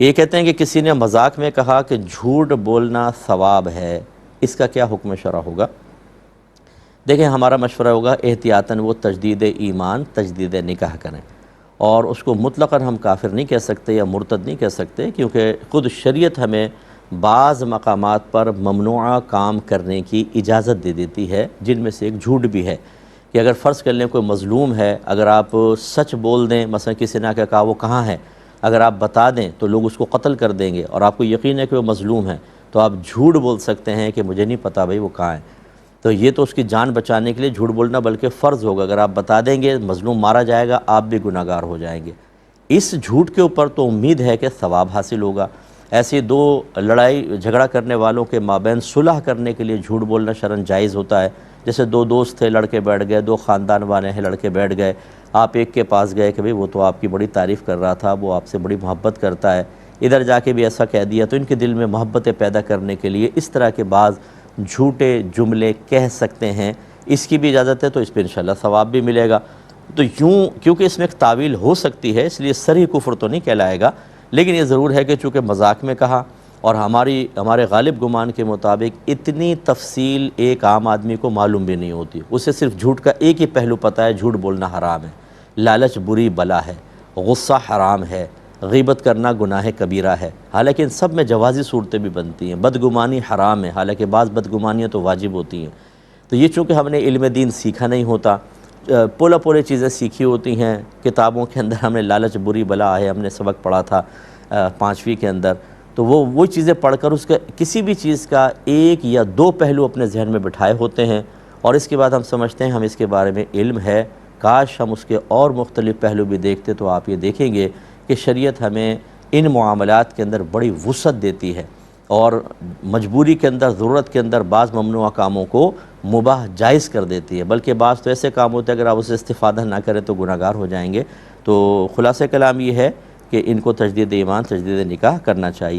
کہ یہ کہتے ہیں کہ کسی نے مذاق میں کہا کہ جھوٹ بولنا ثواب ہے، اس کا کیا حکم شرع ہوگا؟ دیکھیں، ہمارا مشورہ ہوگا احتیاطاً وہ تجدید ایمان، تجدید نکاح کریں، اور اس کو مطلقاً ہم کافر نہیں کہہ سکتے یا مرتد نہیں کہہ سکتے، کیونکہ خود شریعت ہمیں بعض مقامات پر ممنوعہ کام کرنے کی اجازت دے دیتی ہے، جن میں سے ایک جھوٹ بھی ہے۔ کہ اگر فرض کر لیں کوئی مظلوم ہے، اگر آپ سچ بول دیں، مثلا کسی نے کہا وہ کہاں ہے، اگر آپ بتا دیں تو لوگ اس کو قتل کر دیں گے، اور آپ کو یقین ہے کہ وہ مظلوم ہے، تو آپ جھوٹ بول سکتے ہیں کہ مجھے نہیں پتہ بھائی وہ کہاں ہے۔ تو یہ تو اس کی جان بچانے کے لیے جھوٹ بولنا بلکہ فرض ہوگا، اگر آپ بتا دیں گے مظلوم مارا جائے گا، آپ بھی گناہگار ہو جائیں گے۔ اس جھوٹ کے اوپر تو امید ہے کہ ثواب حاصل ہوگا۔ ایسے دو لڑائی جھگڑا کرنے والوں کے مابین صلح کرنے کے لیے جھوٹ بولنا شرعاً جائز ہوتا ہے۔ جیسے دو دوست تھے، لڑکے بیٹھ گئے، دو خاندان والے ہیں، لڑکے بیٹھ گئے، آپ ایک کے پاس گئے کہ بھئی وہ تو آپ کی بڑی تعریف کر رہا تھا، وہ آپ سے بڑی محبت کرتا ہے، ادھر جا کے بھی ایسا کہہ دیا، تو ان کے دل میں محبتیں پیدا کرنے کے لیے اس طرح کے بعض جھوٹے جملے کہہ سکتے ہیں۔ اس کی بھی اجازت ہے، تو اس پہ انشاءاللہ ثواب بھی ملے گا۔ تو کیونکہ اس میں ایک تعویل ہو سکتی ہے، اس لیے صریح کفر تو نہیں کہلائے گا، لیکن یہ ضرور ہے کہ چونکہ مذاق میں کہا، اور ہمارے غالب گمان کے مطابق اتنی تفصیل ایک عام آدمی کو معلوم بھی نہیں ہوتی، اسے صرف جھوٹ کا ایک ہی پہلو پتہ ہے، جھوٹ بولنا حرام ہے، لالچ بری بلا ہے، غصہ حرام ہے، غیبت کرنا گناہ کبیرہ ہے، حالانکہ ان سب میں جوازی صورتیں بھی بنتی ہیں، بدگمانی حرام ہے، حالانکہ بعض بدگمانیاں تو واجب ہوتی ہیں۔ تو یہ چونکہ ہم نے علم دین سیکھا نہیں ہوتا، پولے چیزیں سیکھی ہوتی ہیں، کتابوں کے اندر ہم نے لالچ بری بلا ہے، ہم نے سبق پڑھا تھا 5ویں کے اندر، تو وہ چیزیں پڑھ کر اس کا کسی بھی چیز کا ایک یا دو پہلو اپنے ذہن میں بٹھائے ہوتے ہیں، اور اس کے بعد ہم سمجھتے ہیں ہم اس کے بارے میں علم ہے، کاش ہم اس کے اور مختلف پہلو بھی دیکھتے، تو آپ یہ دیکھیں گے کہ شریعت ہمیں ان معاملات کے اندر بڑی وسعت دیتی ہے، اور مجبوری کے اندر، ضرورت کے اندر بعض ممنوعہ کاموں کو مباح جائز کر دیتی ہے، بلکہ بعض تو ایسے کام ہوتے ہیں اگر آپ اسے استفادہ نہ کریں تو گناہگار ہو جائیں گے۔ تو خلاصہ کلام یہ ہے کہ ان کو تجدید ایمان، تجدید نکاح کرنا چاہیے۔